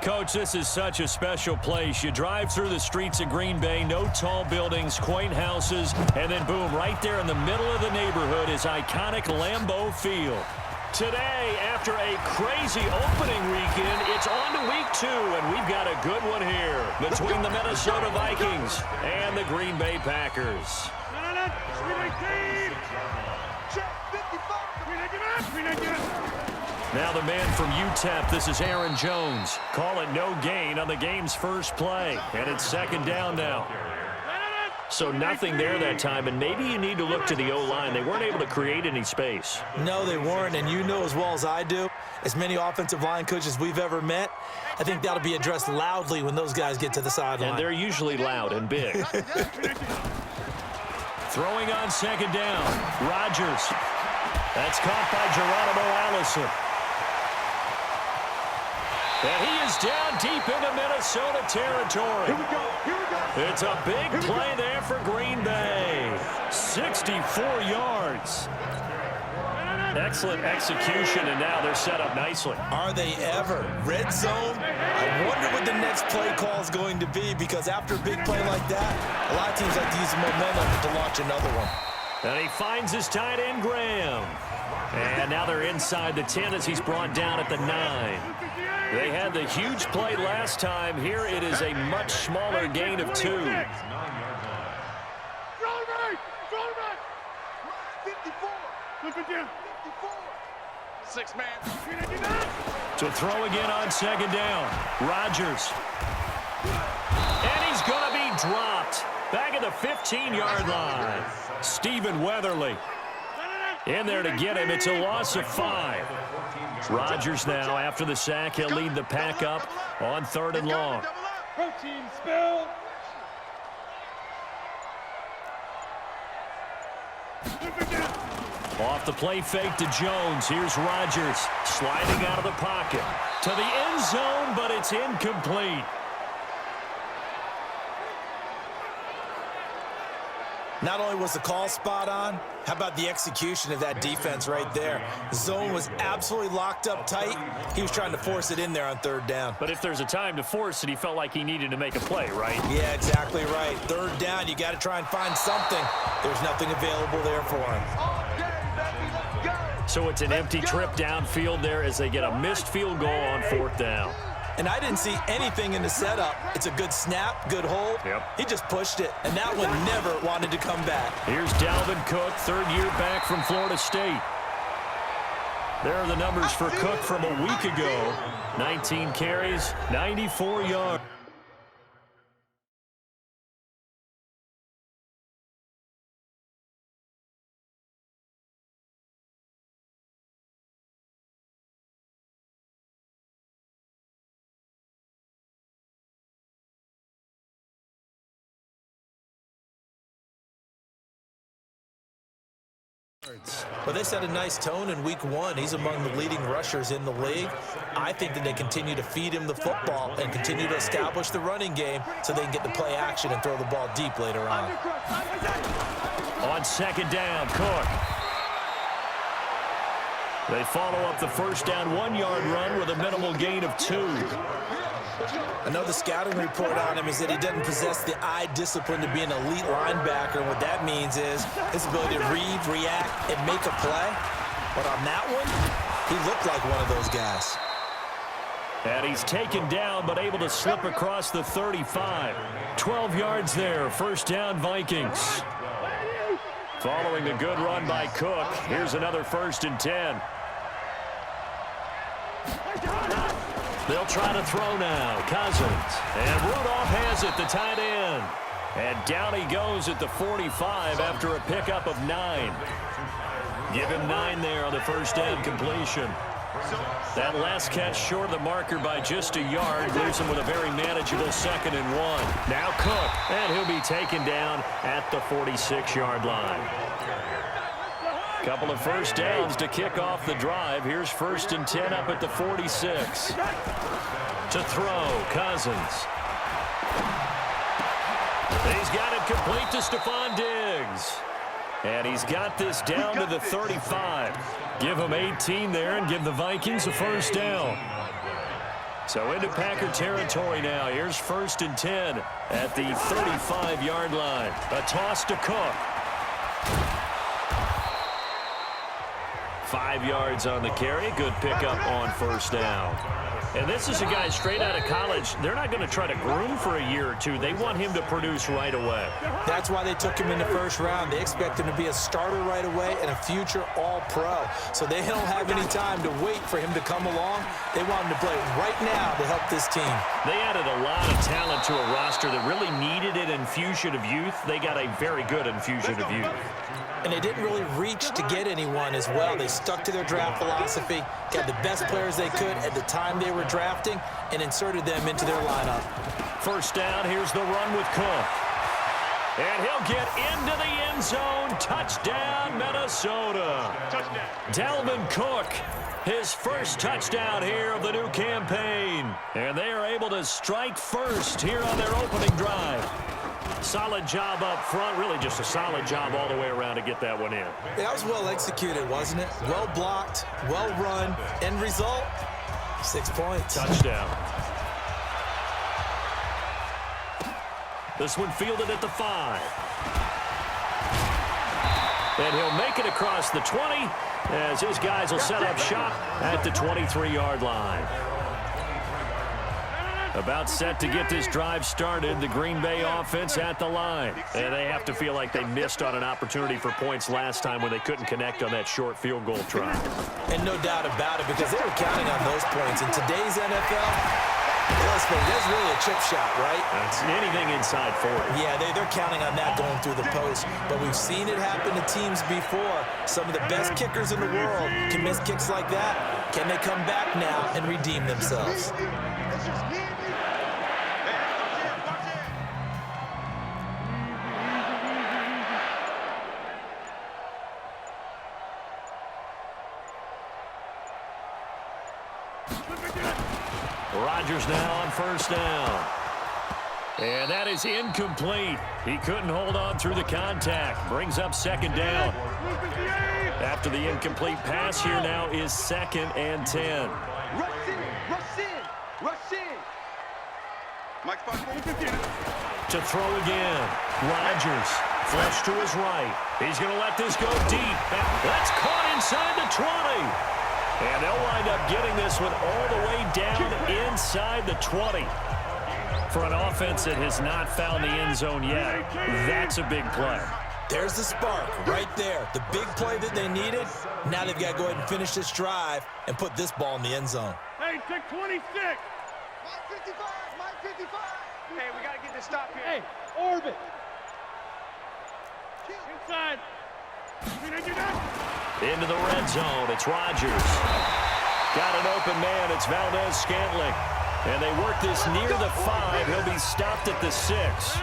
Coach, this is such a special place. You drive through the streets of Green Bay, no tall buildings, quaint houses, and then boom, right there in the middle of the neighborhood is iconic Lambeau Field. Today, after a crazy opening weekend, it's on to week 2, and we've got a good one here between the Minnesota Vikings and the Green Bay Packers. Now the man from UTEP, this is Aaron Jones. Call it no gain on the game's first play, and it's second down now. So nothing there that time, and maybe you need to look to the O-line. They weren't able to create any space. No, they weren't, and you know as well as I do, as many offensive line coaches we've ever met, I think that'll be addressed loudly when those guys get to the sideline. And they're usually loud and big. Throwing on second down, Rodgers. That's caught by Geronimo Allison. And he is down deep into Minnesota territory. Here we go. It's a big play there for Green Bay. 64 yards. Excellent execution, and now they're set up nicely. Are they ever? Red zone? I wonder what the next play call is going to be, because after a big play like that, a lot of teams like to use the momentum to launch another one. And he finds his tight end, Graham. And now they're inside the 10 as he's brought down at the 9. They had the huge play last time. Here it is a much smaller gain of 2. 6 man. To throw again on second down. Rodgers. And he's going to be dropped. Back at the 15-yard line. Stephen Weatherly in there to get him. It's a loss of 5. Rodgers now, after the sack, he'll lead the pack up on 3rd and long. Protein spill. Off the play fake to Jones. Here's Rodgers sliding out of the pocket to the end zone, but it's incomplete. Not only was the call spot on, how about the execution of that defense right there? The zone was absolutely locked up tight. He was trying to force it in there on 3rd down. But if there's a time to force it, he felt like he needed to make a play, right? Yeah, exactly right. 3rd down, you got to try and find something. There's nothing available there for him. So it's an empty trip downfield there as they get a missed field goal on 4th down. And I didn't see anything in the setup. It's a good snap, good hold. Yep. He just pushed it, and that one never wanted to come back. Here's Dalvin Cook, 3rd year back from Florida State. There are the numbers for Cook from a week ago. 19 carries, 94 yards. Well, they set a nice tone in week 1. He's among the leading rushers in the league. I think that they continue to feed him the football and continue to establish the running game so they can get the play action and throw the ball deep later on. On second down, Cook. They follow up the first down 1-yard run with a minimal gain of 2. Another scouting report on him is that he doesn't possess the eye discipline to be an elite linebacker. And what that means is his ability to read, react, and make a play. But on that one, he looked like one of those guys. And he's taken down, but able to slip across the 35. 12 yards there, first down Vikings. Following a good run by Cook, here's another 1st and 10. They'll try to throw now. Cousins. And Rudolph has it, the tight end. And down he goes at the 45 after a pickup of 9. Give him 9 there on the first down completion. That last catch short of the marker by just a yard leaves him with a very manageable 2nd and 1. Now Cook, and he'll be taken down at the 46-yard line. Couple of first downs to kick off the drive. Here's 1st and 10 up at the 46. To throw, Cousins. He's got it complete to Stephon Diggs. And he's got this down to the 35. Give him 18 there and give the Vikings a first down. So into Packer territory now. Here's 1st and 10 at the 35-yard line. A toss to Cook. 5 yards on the carry. Good pickup on 1st down. And this is a guy straight out of college. They're not going to try to groom for a year or two. They want him to produce right away. That's why they took him in the 1st round. They expect him to be a starter right away and a future all-pro. So they don't have any time to wait for him to come along. They want him to play right now to help this team. They added a lot of talent to a roster that really needed an infusion of youth. They got a very good infusion of youth. And they didn't really reach to get anyone as well. They stuck to their draft philosophy, got the best players they could at the time they were drafting, and inserted them into their lineup. 1st down, here's the run with Cook. And he'll get into the end zone. Touchdown, Minnesota. Touchdown. Dalvin Cook, his 1st touchdown here of the new campaign. And they are able to strike first here on their opening drive. Solid job up front, really just a solid job all the way around to get that one in. That was well executed, wasn't it? Well blocked, well run. End result, 6 points. Touchdown. This one fielded at the 5. And he'll make it across the 20 as his guys will set up shop at the 23-yard line. About set to get this drive started, the Green Bay offense at the line. And they have to feel like they missed on an opportunity for points last time when they couldn't connect on that short field goal try. And no doubt about it, because they were counting on those points. In today's NFL, let's face it, that's really a chip shot, right? That's anything inside 40. Yeah, they're counting on that going through the post. But we've seen it happen to teams before. Some of the best kickers in the world can miss kicks like that. Can they come back now and redeem themselves? Rodgers now on 1st down. And that is incomplete. He couldn't hold on through the contact. Brings up 2nd down. After the incomplete pass, here now is 2nd and 10. Rush in, rush in, rush in. Mike To throw again. Rodgers, flush to his right. He's going to let this go deep. That's caught inside the 20. And they'll wind up getting this one all the way down inside the 20. For an offense that has not found the end zone yet, that's a big play. There's the spark right there. The big play that they needed. Now they've got to go ahead and finish this drive and put this ball in the end zone. Hey, check 26. Mike 55, Mike 55. Hey, we got to get this stop here. Hey, orbit. Inside. Into the red zone, it's Rodgers. Got an open man, it's Valdez-Scantling. And they work this near the 5. He'll be stopped at the 6.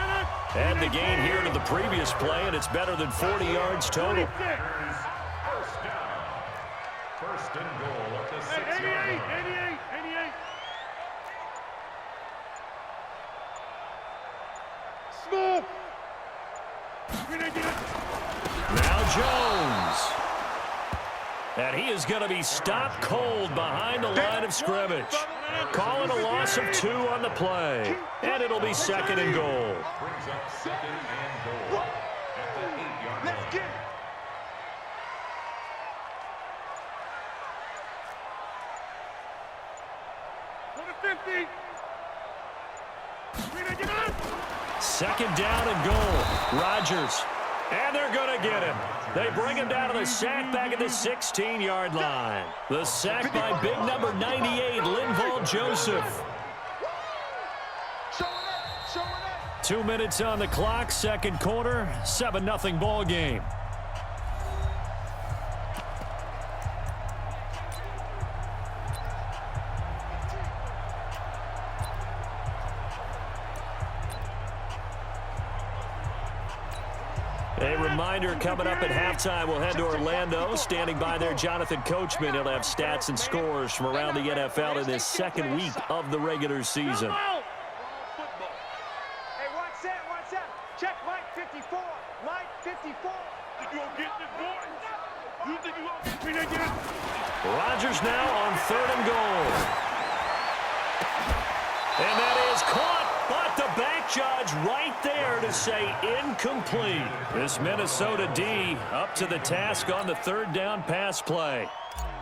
And the gain here to the previous play, and it's better than 40 yards total. First and goal at the 6-yard line. 88. Smooth. Now Jones. And he is going to be stopped cold behind the line of scrimmage. Calling a loss of 2 on the play. And it'll be 2nd and goal. Brings up 2nd and goal at the 8-yard line. Let's get it. For the 50. 2nd down and goal. Rodgers. And they're going to get him. They bring him down to the sack back at the 16-yard line. The sack by big number 98, Linval Joseph. 2 minutes on the clock, 2nd quarter, 7-0 ball game. A reminder, coming up at halftime, we'll head to Orlando. Standing by there, Jonathan Coachman. He'll have stats and scores from around the NFL in this 2nd week of the regular season. Hey, watch that. Check Mike 54. Mike 54. You gonna get this boy? You think you gonna get it? Rodgers now on 3rd and goal. And that is caught, but the back judge right there to say incomplete. This Minnesota D up to the task on the third down pass play.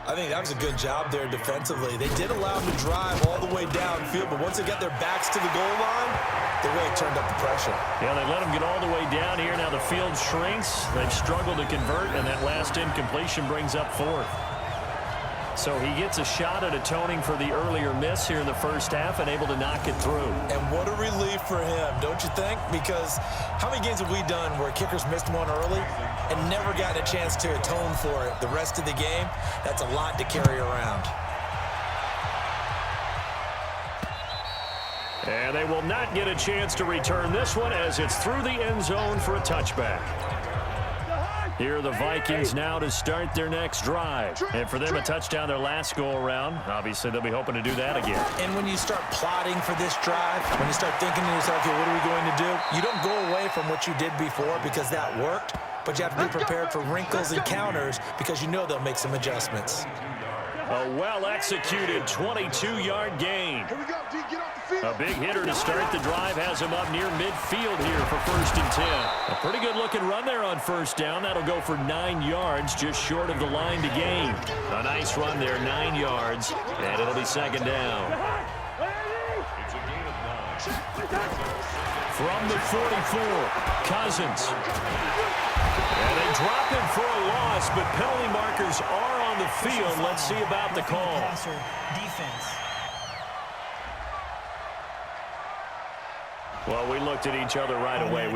I think that was a good job there defensively. They did allow them to drive all the way downfield, but once they got their backs to the goal line, they really turned up the pressure. Yeah, they let them get all the way down here. Now the field shrinks. They've struggled to convert, and that last incompletion brings up fourth. So he gets a shot at atoning for the earlier miss here in the first half and able to knock it through. And what a relief for him, don't you think? Because how many games have we done where kickers missed one early and never gotten a chance to atone for it the rest of the game? That's a lot to carry around. And they will not get a chance to return this one as it's through the end zone for a touchback. Here are the Vikings now to start their next drive. And for them, a touchdown their last go-around. Obviously, they'll be hoping to do that again. And when you start plotting for this drive, when you start thinking to yourself, okay, what are we going to do? You don't go away from what you did before because that worked, but you have to be prepared for wrinkles and counters because you know they'll make some adjustments. A well-executed 22-yard gain. Here we go, D. Get off the field. A big hitter to start the drive has him up near midfield here for 1st and 10. A pretty good-looking run there on first down. That'll go for 9 yards, just short of the line to gain. A nice run there, 9 yards, and it'll be 2nd down. It's a gain of 9. From the 44, Cousins. And they drop him for a loss, but penalty markers are on the field. Let's see about the call. Defense. Well, we looked at each other right away.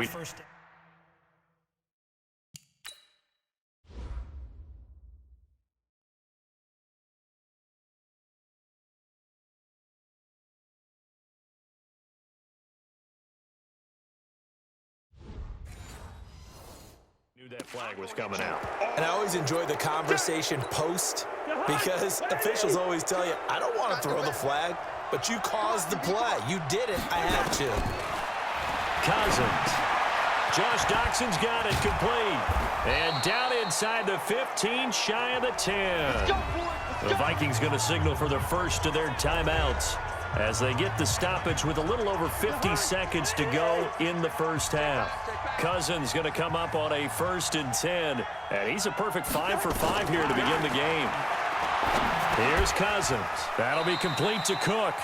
Knew that flag was coming out. And I always enjoy the conversation post because officials always tell you, I don't want to throw the flag, but you caused the play. You did it. I had to. Cousins. Josh Doxson's got it complete. And down inside the 15, shy of the 10. The Vikings going to signal for their first of their timeouts as they get the stoppage with a little over 50 seconds to go in the first half. Cousins going to come up on a 1st and 10, and he's a perfect 5 for 5 here to begin the game. Here's Cousins. That'll be complete to Cook.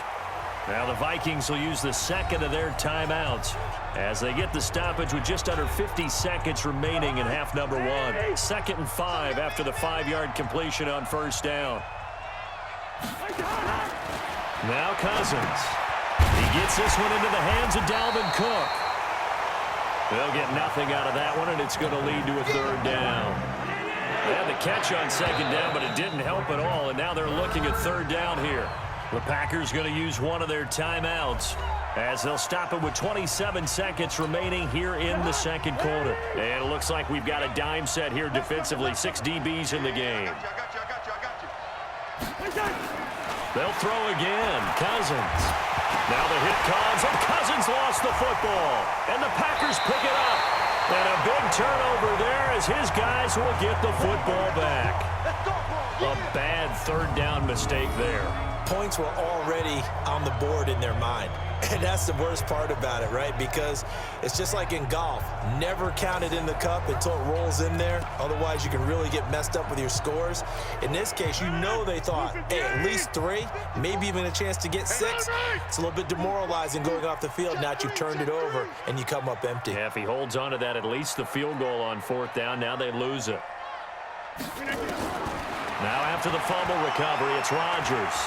Now the Vikings will use the second of their timeouts as they get the stoppage with just under 50 seconds remaining in half number 1. 2nd and 5 after the 5-yard completion on first down. Now Cousins. He gets this one into the hands of Dalvin Cook. They'll get nothing out of that one, and it's going to lead to a 3rd down. They had the catch on 2nd down, but it didn't help at all, and now they're looking at 3rd down here. The Packers going to use one of their timeouts as they'll stop it with 27 seconds remaining here in the 2nd quarter. And it looks like we've got a dime set here defensively. 6 DBs in the game. I got you. They'll throw again. Cousins. Now the hit comes, and Cousins lost the football. And the Packers pick it up. And a big turnover there as his guys will get the football back. A bad 3rd down mistake there. Points were already on the board in their mind. And that's the worst part about it, right? Because it's just like in golf. Never count it in the cup until it rolls in there. Otherwise, you can really get messed up with your scores. In this case, you know they thought, hey, at least 3, maybe even a chance to get 6. It's a little bit demoralizing going off the field. Now that you've turned it over and you come up empty. Yeah, if he holds on to that, at least the field goal on 4th down, now they lose it. Now after the fumble recovery, it's Rodgers.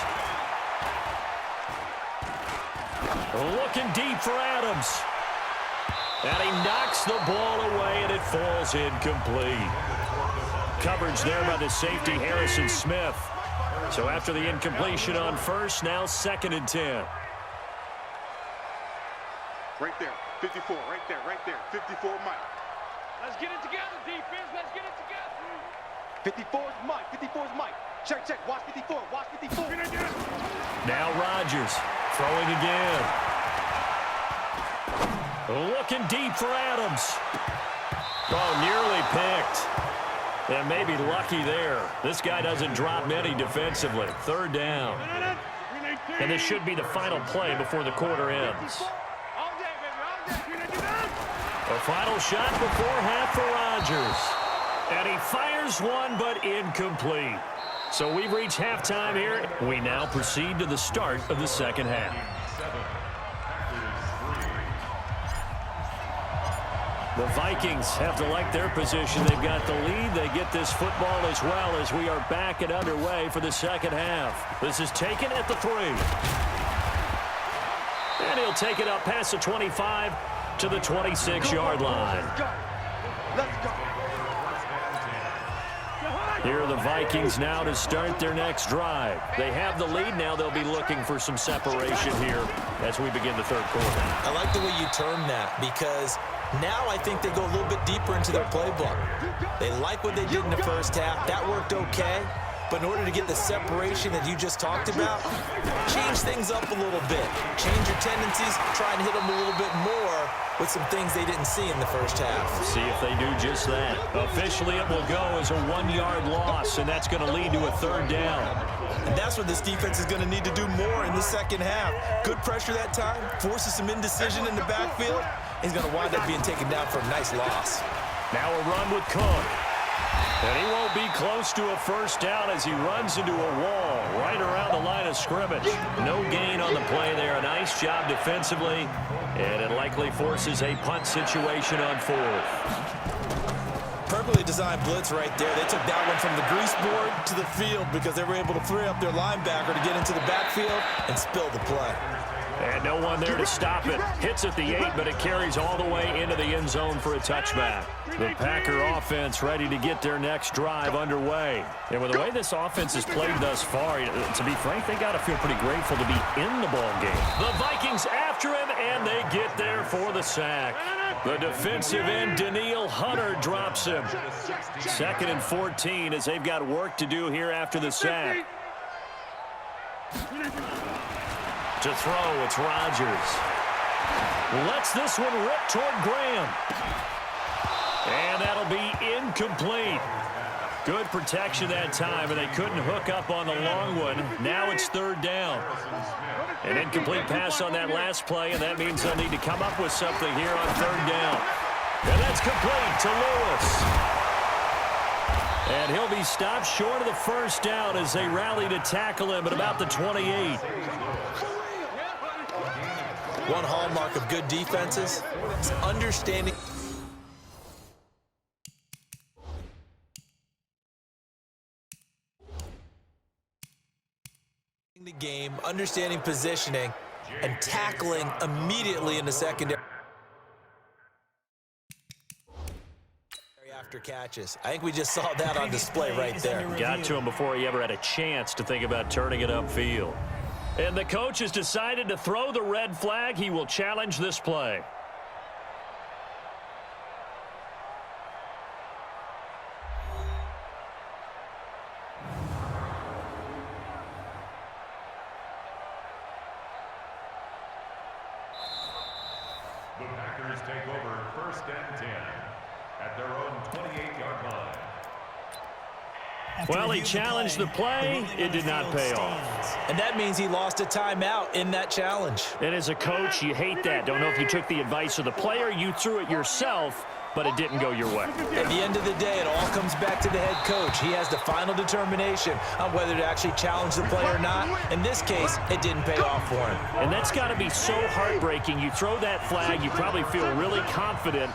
Looking deep for Adams. And he knocks the ball away, and it falls incomplete. Coverage there by the safety, Harrison Smith. So after the incompletion on 1st, now 2nd and 10. Right there, 54, right there, 54, Mike. Let's get it together, defense. Let's get it together. 54 is Mike, 54 is Mike. Check, watch 54, watch 54. Now Rodgers throwing again. Looking deep for Adams. Oh, nearly picked. And maybe lucky there. This guy doesn't drop many defensively. 3rd down. And this should be the final play before the quarter ends. All day, baby, all day. A final shot before half for Rodgers. And he fires one, but incomplete. So we've reached halftime here. We now proceed to the start of the second half. The Vikings have to like their position. They've got the lead. They get this football as well as we are back and underway for the second half. This is taken at the 3. And he'll take it up past the 25 to the 26-yard line. Let's go. Here are the Vikings now to start their next drive. They have the lead now. They'll be looking for some separation here as we begin the third quarter. I like the way you term that because now I think they go a little bit deeper into their playbook. They like what they did in the first half. That worked okay. But in order to get the separation that you just talked about, change things up a little bit. Change your tendencies, try and hit them a little bit more with some things they didn't see in the first half. See if they do just that. Officially, it will go as a 1-yard loss, and that's going to lead to a third down. And that's what this defense is going to need to do more in the second half. Good pressure that time, forces some indecision in the backfield. He's going to wind up being taken down for a nice loss. Now a run with Cook. And he won't be close to a first down as he runs into a wall right around the line of scrimmage. No gain on the play there. A nice job defensively. And it likely forces a punt situation on 4th. Perfectly designed blitz right there. They took that one from the grease board to the field because they were able to free up their linebacker to get into the backfield and spill the play. And no one there to stop it. Hits at the 8, but it carries all the way into the end zone for a touchback. The Packer offense ready to get their next drive underway. And with the way this offense has played thus far, to be frank, they got to feel pretty grateful to be in the ball game. The Vikings after him, and they get there for the sack. The defensive end, Danielle Hunter, drops him. 2nd and 14 as they've got work to do here after the sack. To throw, it's Rodgers. Lets this one rip toward Graham. And that'll be incomplete. Good protection that time, and they couldn't hook up on the long one. Now it's 3rd down. An incomplete pass on that last play, and that means they'll need to come up with something here on 3rd down. And that's complete to Lewis. And he'll be stopped short of the first down as they rally to tackle him at about the 28. One hallmark of good defenses is understanding the game, understanding positioning, and tackling immediately in the secondary after catches. I think we just saw that on display right there. Got to him before he ever had a chance to think about turning it upfield. And the coach has decided to throw the red flag. He will challenge this play. The Packers take over 1st and 10 at their own 28-yard line. Well, he challenged the play. It did not pay off. And that means he lost a timeout in that challenge. And as a coach, you hate that. Don't know if you took the advice of the player, you threw it yourself, but it didn't go your way. At the end of the day, it all comes back to the head coach. He has the final determination on whether to actually challenge the play or not. In this case, it didn't pay off for him. And that's got to be so heartbreaking. You throw that flag, you probably feel really confident,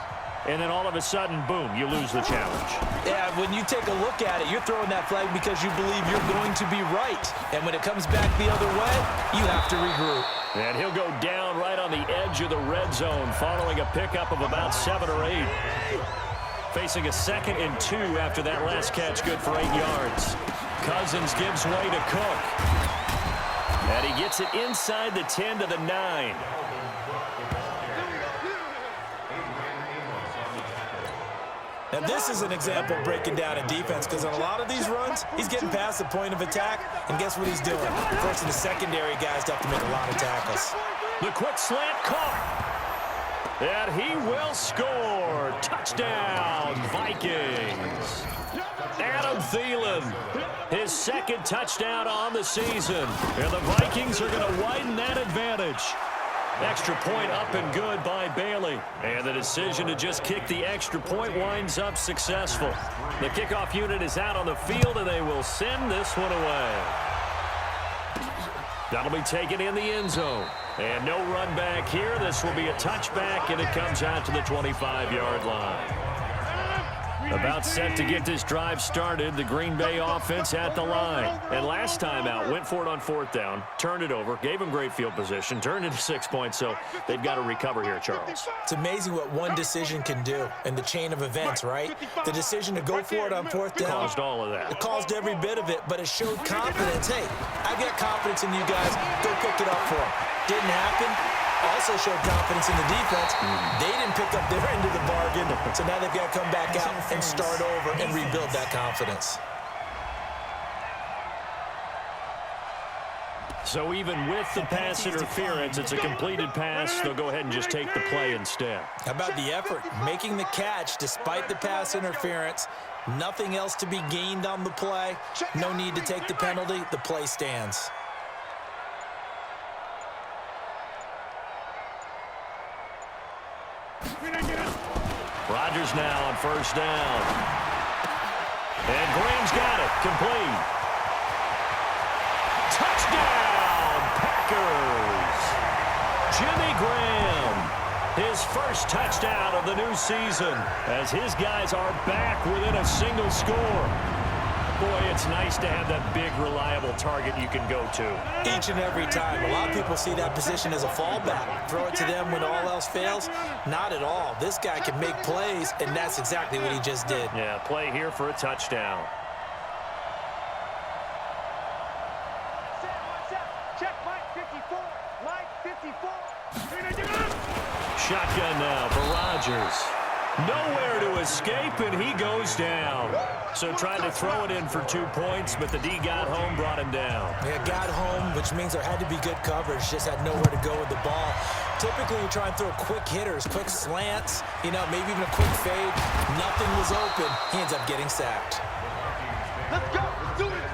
and then all of a sudden, boom, you lose the challenge. Yeah, when you take a look at it, you're throwing that flag because you believe you're going to be right. And when it comes back the other way, you have to regroup. And he'll go down right on the edge of the red zone following a pickup of about 7 or 8. Facing a 2nd and 2 after that last catch, good for 8 yards. Cousins gives way to Cook. And he gets it inside the 10 to the 9. Now, this is an example of breaking down in defense because on a lot of these runs, he's getting past the point of attack, and guess what he's doing? Forcing the secondary guys to have to make a lot of tackles. The quick slant caught. And he will score. Touchdown, Vikings. Adam Thielen, his second touchdown on the season. And the Vikings are going to widen that advantage. Extra point up and good by Bailey. And the decision to just kick the extra point winds up successful. The kickoff unit is out on the field, and they will send this one away. That'll be taken in the end zone. And no run back here. This will be a touchback, and it comes out to the 25-yard line. About set to get this drive started, the Green Bay offense at the line. And last time out, went for it on fourth down, turned it over, gave them great field position, turned into 6 points, so they've got to recover here, Charles. It's amazing what one decision can do in the chain of events, right? The decision to go for it on fourth down. Caused all of that. It caused every bit of it, but it showed confidence. Hey, I've got confidence in you guys. Go pick it up for them. Didn't happen. Also showed confidence in the defense. They didn't pick up their end of the bargain, so now they've got to come back out and start over and rebuild that confidence. So even with the pass interference, it's a completed pass. They'll go ahead and just take the play instead. How about the effort? Making the catch despite the pass interference. Nothing else to be gained on the play. No need to take the penalty. The play stands. Rodgers now on first down. And Graham's got it. Complete. Touchdown, Packers. Jimmy Graham, his first touchdown of the new season as his guys are back within a single score. Boy, it's nice to have that big, reliable target you can go to. Each and every time. A lot of people see that position as a fallback. Throw it to them when all else fails. Not at all. This guy can make plays, and that's exactly what he just did. Yeah, play here for a touchdown. Check Mike 54. Mike 54. Shotgun now for Rodgers. Nowhere to escape, and he goes down. So trying to throw it in for 2 points, but the D got home, brought him down. Yeah, got home, which means there had to be good coverage. Just had nowhere to go with the ball. Typically, you try and throw quick hitters, quick slants, maybe even a quick fade. Nothing was open. He ends up getting sacked. Let's go. Let's do it.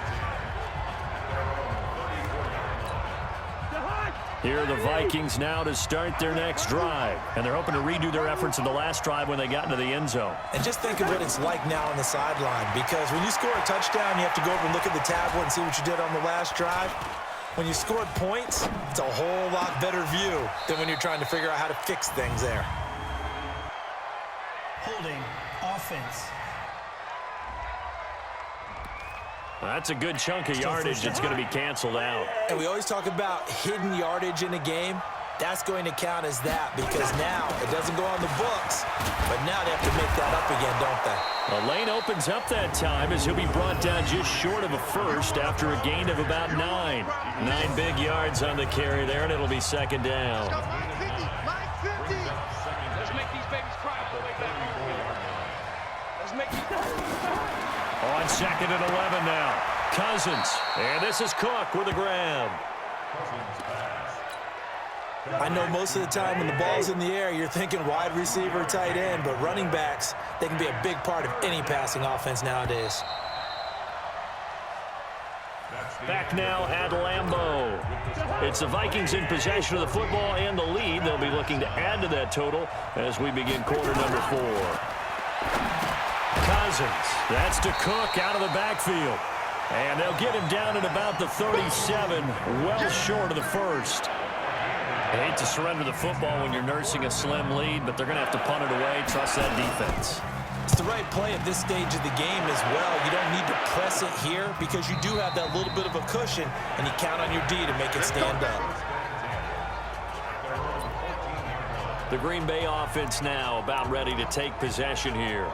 Here are the Vikings now to start their next drive. And they're hoping to redo their efforts in the last drive when they got into the end zone. And just think of what it's like now on the sideline, because when you score a touchdown, you have to go over and look at the tablet and see what you did on the last drive. When you scored points, it's a whole lot better view than when you're trying to figure out how to fix things there. Holding offense. That's a good chunk of yardage that's going to be canceled out. And we always talk about hidden yardage in a game. That's going to count as that, because now it doesn't go on the books, but now they have to make that up again, don't they? The lane opens up that time as he'll be brought down just short of a first after a gain of about 9. 9 big yards on the carry there, and it'll be second down. Mike 50. Let's make these babies cry all the way back. Let's make these... On second and 11 now. Cousins. And this is Cook with a grab. I know most of the time when the ball's in the air, you're thinking wide receiver, tight end, but running backs, they can be a big part of any passing offense nowadays. Back now at Lambeau. It's the Vikings in possession of the football and the lead. They'll be looking to add to that total as we begin quarter number 4. Cousins. That's to Cook out of the backfield. And they'll get him down at about the 37, well short of the first. I hate to surrender the football when you're nursing a slim lead, but they're going to have to punt it away. Trust that defense. It's the right play at this stage of the game as well. You don't need to press it here because you do have that little bit of a cushion, and you count on your D to make it stand up. The Green Bay offense now about ready to take possession here.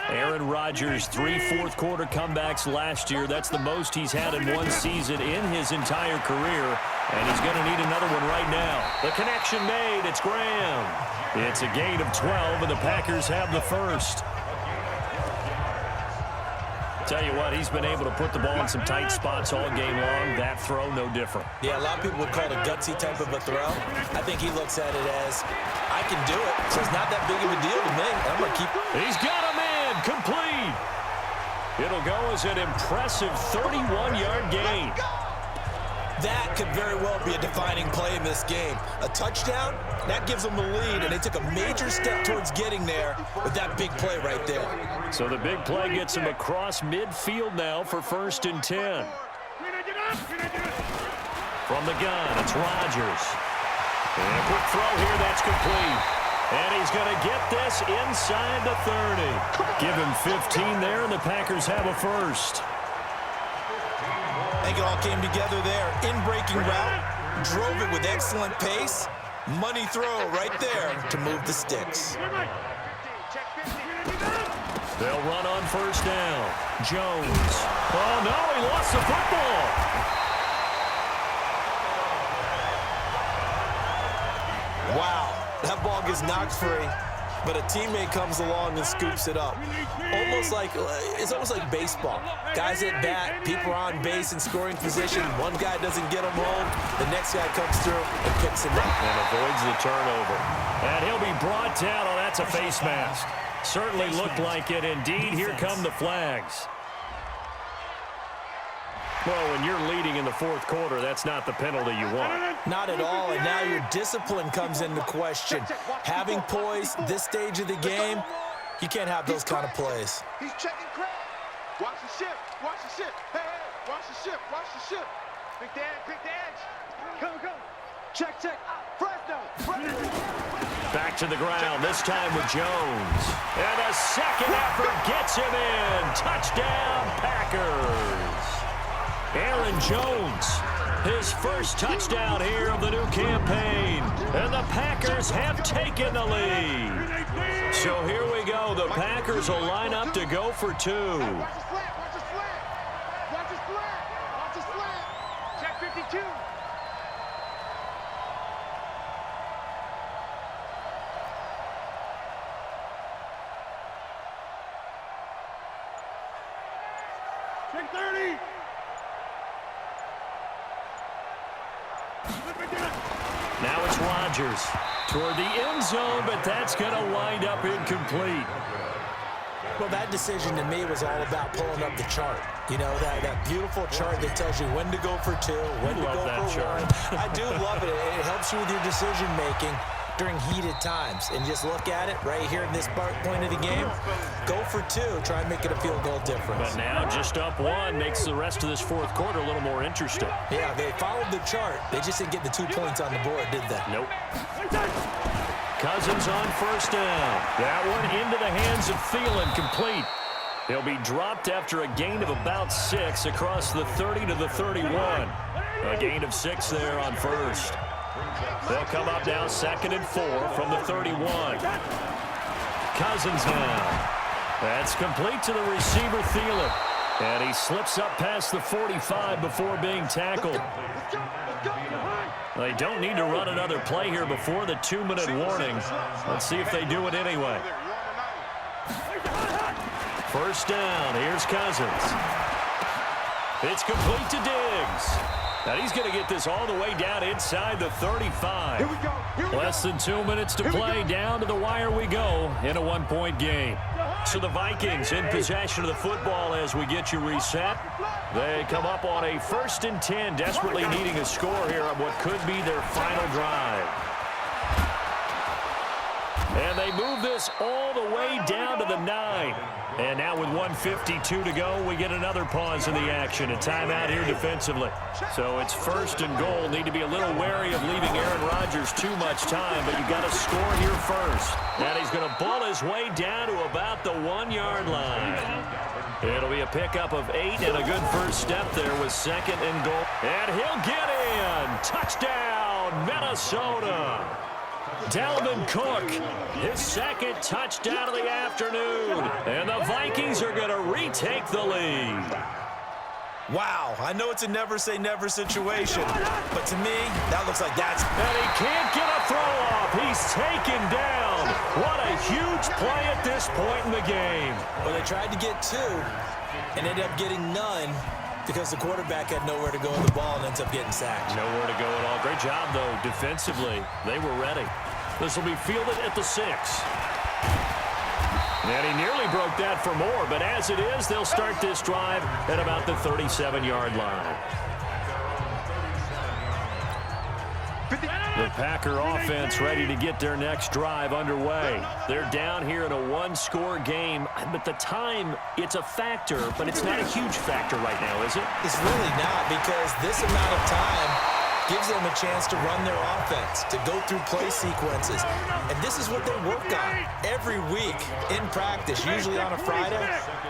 Aaron Rodgers, 3 fourth-quarter comebacks last year. That's the most he's had in one season in his entire career, and he's going to need another one right now. The connection made. It's Graham. It's a gain of 12, and the Packers have the first. Tell you what, he's been able to put the ball in some tight spots all game long. That throw, no different. Yeah, a lot of people would call it a gutsy type of a throw. I think he looks at it as, I can do it, so it's not that big of a deal to me. I'm going to keep it. He's got him in, complete. It'll go as an impressive 31-yard gain. That could very well be a defining play in this game. A touchdown, that gives them the lead, and they took a major step towards getting there with that big play right there. So the big play gets him across midfield now for 1st and 10. From the gun, it's Rodgers. And a quick throw here, that's complete. And he's going to get this inside the 30. Give him 15 there, and the Packers have a first. I think it all came together there. In-breaking route, drove it with excellent pace. Money throw right there to move the sticks. They'll run on 1st down. Jones. Oh, no, he lost the football. Wow, that ball gets knocked free, but a teammate comes along and scoops it up. It's almost like baseball. Guys at bat, people are on base in scoring position. One guy doesn't get him home. The next guy comes through and picks him up. And avoids the turnover. And he'll be brought down. Oh, that's a face mask. Certainly looked like it. Indeed, here come the flags. Well, when you're leading in the 4th quarter, that's not the penalty you want. Not at all, and now your discipline comes into question. Having poise this stage of the game, you can't have those kind of plays. He's checking crowd. Watch the ship. Watch the ship. Hey, hey, watch the ship. Watch the ship. Pick the edge. Pick the edge. Come. Check. Fresno. Back to the ground, this time with Jones. And a second effort gets him in. Touchdown, Packers. Aaron Jones, his first touchdown here of the new campaign. And the Packers have taken the lead. So here we go. The Packers will line up to go for 2. Watch his flat. Watch his flat. Check 52. Check 30. Now it's Rodgers toward the end zone, but that's going to wind up incomplete. Well, that decision to me was all about pulling up the chart. You know, that beautiful chart that tells you when to go for 2, when to go for 1. I do love it. It helps you with your decision-making during heated times. And just look at it right here in this point of the game. Go for 2. Try and make it a field goal difference. But now just up 1 makes the rest of this 4th quarter a little more interesting. Yeah, they followed the chart. They just didn't get the 2 points on the board, did they? Nope. Cousins on 1st down. That one into the hands of Thielen, complete. He'll be dropped after a gain of about 6 across the 30 to the 31. A gain of 6 there on 1st. They'll come up now 2nd and 4 from the 31. Cousins now. That's complete to the receiver, Thielen. And he slips up past the 45 before being tackled. They don't need to run another play here before the 2-minute warning. Let's see if they do it anyway. 1st down. Here's Cousins. It's complete to Diggs. Now he's going to get this all the way down inside the 35. Here we go. Less than 2 minutes to play. Down to the wire we go in a 1-point game. So the Vikings in possession of the football as we get you reset. They come up on a 1st and 10, desperately needing a score here on what could be their final drive. And they move this all the way down to the 9. And now with 1:52 to go, we get another pause in the action. A timeout here defensively. So it's 1st and goal. Need to be a little wary of leaving Aaron Rodgers too much time, but you got to score here first. And he's going to ball his way down to about the 1-yard line. It'll be a pickup of 8 and a good first step there with 2nd and goal. And he'll get in. Touchdown, Minnesota. Dalvin Cook, his 2nd touchdown of the afternoon. And the Vikings are going to retake the lead. Wow, I know it's a never-say-never situation, but to me, that looks like that's... And he can't get a throw off. He's taken down. What a huge play at this point in the game. Well, they tried to get two and ended up getting none because the quarterback had nowhere to go with the ball and ends up getting sacked. Nowhere to go at all. Great job, though, defensively. They were ready. This will be fielded at the 6. And he nearly broke that for more, but as it is, they'll start this drive at about the 37-yard line. The Packer offense ready to get their next drive underway. They're down here in a one-score game. At the time, it's a factor, but it's not a huge factor right now, is it? It's really not, because this amount of time gives them a chance to run their offense, to go through play sequences. And this is what they work on every week in practice, usually on a Friday.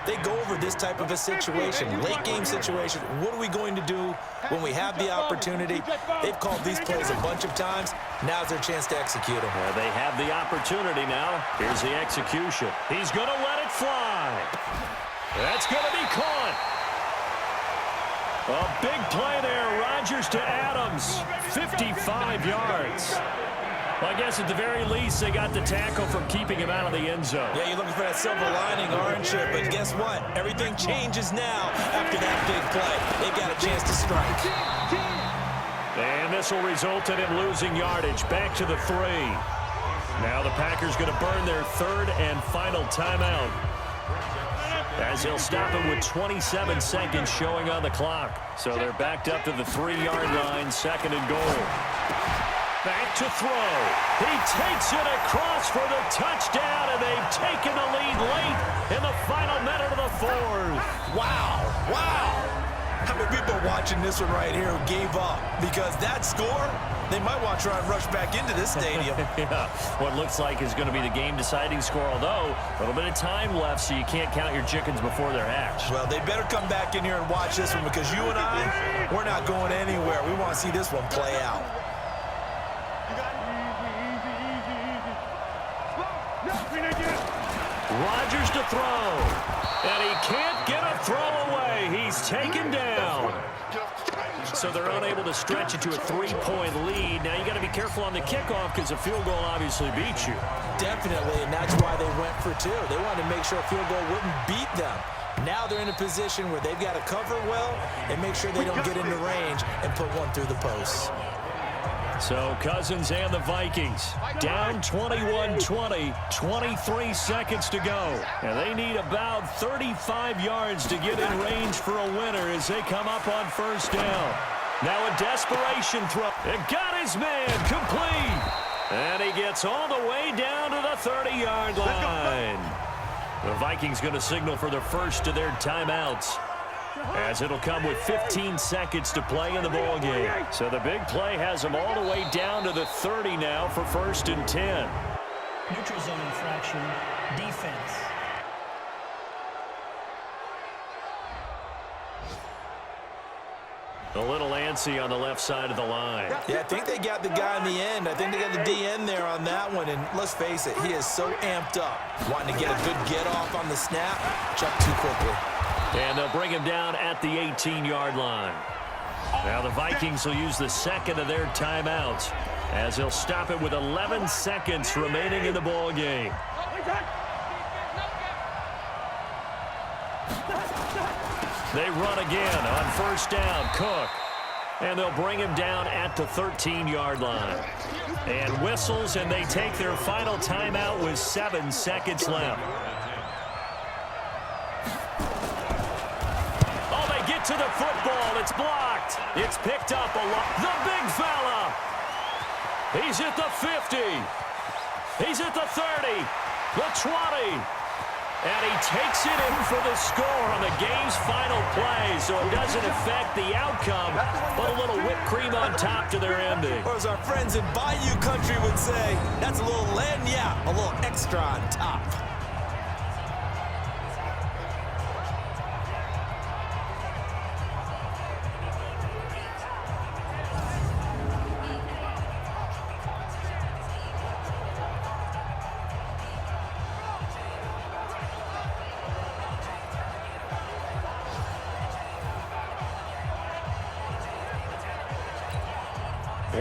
They go over this type of a situation, late-game situation. What are we going to do when we have the opportunity? They've called these plays a bunch of times. Now's their chance to execute them. They have the opportunity now. Here's the execution. He's going to let it fly. That's going to be caught. A big play there. Rodgers to Adams. 55 yards. Well, I guess at the very least, they got the tackle from keeping him out of the end zone. Yeah, you're looking for that silver lining, aren't you? But guess what? Everything changes now after that big play. They've got a chance to strike. And this will result in him losing yardage. Back to the 3. Now the Packers going to burn their third and final timeout, as he'll stop it with 27 seconds showing on the clock. So they're backed up to the 3-yard line, 2nd and goal. Back to throw. He takes it across for the touchdown, and they've taken the lead late in the final minute of the 4th. Wow, wow. How many people are watching this one right here who gave up? Because that score, they might want to try and rush back into this stadium. Yeah, what looks like is going to be the game-deciding score, although a little bit of time left, so you can't count your chickens before they're hatched. Well, they better come back in here and watch this one, because you and I, we're not going anywhere. We want to see this one play out. Rodgers to throw, and he can't get a throw away. He's taken down. So they're unable to stretch it to a 3-point lead. Now you got to be careful on the kickoff, because a field goal obviously beats you. Definitely, and that's why they went for 2. They wanted to make sure a field goal wouldn't beat them. Now they're in a position where they've got to cover well and make sure they don't get into range and put one through the posts. So Cousins and the Vikings down 21-20, 23 seconds to go. And they need about 35 yards to get in range for a winner as they come up on 1st down. Now a desperation throw. It got his man complete. And he gets all the way down to the 30-yard line. The Vikings going to signal for the first of their timeouts, as it'll come with 15 seconds to play in the ball game. So the big play has them all the way down to the 30 now for 1st and 10. Neutral zone infraction, defense. A little antsy on the left side of the line. Yeah, I think they got the guy in the end. I think they got the DN there on that one. And let's face it, he is so amped up, wanting to get a good get off on the snap. Jumped too quickly. And they'll bring him down at the 18-yard line. Now the Vikings will use the 2nd of their timeouts, as they'll stop it with 11 seconds remaining in the ball game. They run again on 1st down. Cook. And they'll bring him down at the 13-yard line. And whistles, and they take their final timeout with 7 seconds left. Oh, they get to the football. It's blocked. It's picked up a lot. The big fella. He's at the 50. He's at the 30. The 20. And he takes it in for the score on the game's final play, so it doesn't affect the outcome, but a little whipped cream on top to their ending. Or as our friends in Bayou Country would say, that's a little a little extra on top.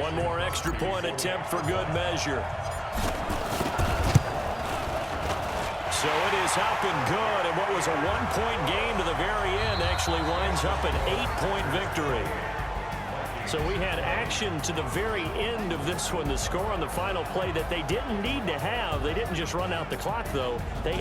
One more extra point attempt for good measure. So it is up and good, and what was a one-point game to the very end actually winds up an 8-point victory. So we had action to the very end of this one. The score on the final play that they didn't need to have. They didn't just run out the clock, though. They